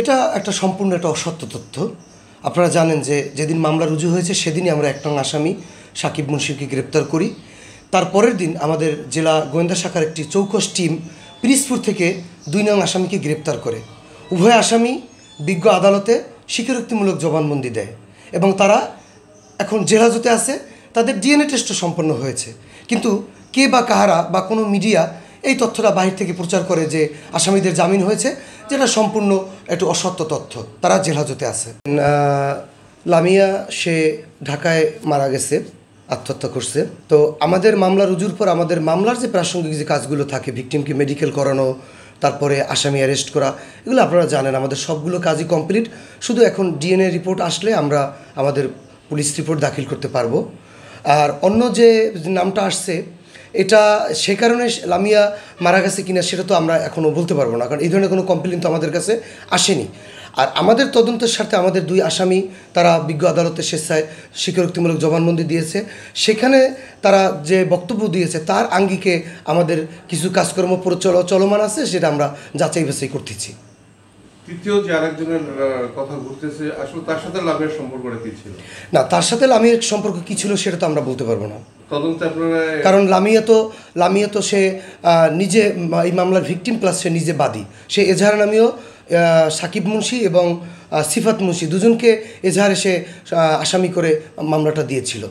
এটা একটা সম্পূর্ণ একটা অসত্য তথ্য। আপনারা জানেন যে যেদিন মামলা রুজু হয়েছে সেদিনই আমরা এক নং আসামি সাকিব মুন্সিকে গ্রেপ্তার করি। তারপরের দিন আমাদের জেলা গোয়েন্দা শাখার একটি চৌকস টিম পিরিজপুর থেকে 2 নং আসামিকে গ্রেপ্তার করে। উভয় আসামি বিজ্ঞ আদালতে স্বীকারোক্তিমূলক জবানবন্দি দেয় এবং তারা এখন জেলহাজতে আছে। তাদের ডিএনএ টেস্টও সম্পন্ন হয়েছে, কিন্তু কে বা কাহারা বা কোনো মিডিয়া এই তথ্যটা বাহির থেকে প্রচার করে যে আসামিদের জামিন হয়েছে, যেটা সম্পূর্ণ একটু অসত্য তথ্য। তারা জেলহাজতে আছে। লামিয়া সে ঢাকায় মারা গেছে, আত্মহত্যা করছে। তো আমাদের মামলা রুজুর পর আমাদের মামলার যে প্রাসঙ্গিক যে কাজগুলো থাকে, ভিকটিমকে মেডিকেল করানো, তারপরে আসামি অ্যারেস্ট করা, এগুলো আপনারা জানেন আমাদের সবগুলো কাজই কমপ্লিট। শুধু এখন ডিএনএ রিপোর্ট আসলে আমরা আমাদের পুলিশ রিপোর্ট দাখিল করতে পারবো। আর অন্য যে নামটা আসছে এটা সে কারণে লামিয়া মারা গেছে কিনা সেটা তো আমরা এখনও বলতে পারবো না, কারণ এই ধরনের কোনো কমপ্লেন তো আমাদের কাছে আসেনি। আর আমাদের তদন্তের সাথে আমাদের 2 আসামি তারা বিজ্ঞ আদালতে স্বেচ্ছায় স্বীকারোক্তিমূলক জবানবন্দি দিয়েছে। সেখানে তারা যে বক্তব্য দিয়েছে তার আঙ্গিকে আমাদের কিছু কাজকর্ম চলমান আছে, সেটা আমরা যাচাই বাছাই করতেছি। তৃতীয় যে আরেকজনের কথা ঘুরতেছে, আসলে তার সাথে লামিয়ার সম্পর্কটা কি ছিল? না, তার সাথে লামিয়ার সম্পর্ক কী ছিল সেটা তো আমরা বলতে পারবো না তদন্তে আপনারা, কারণ লামিয়া তো সে নিজে এই মামলার ভিকটিম প্লাস সে নিজে বাদী। সে এজাহার নামেও সাকিব মুন্সি এবং সিফাত মুন্সি দুজনকে এজাহারে সে আসামি করে মামলাটা দিয়েছিল।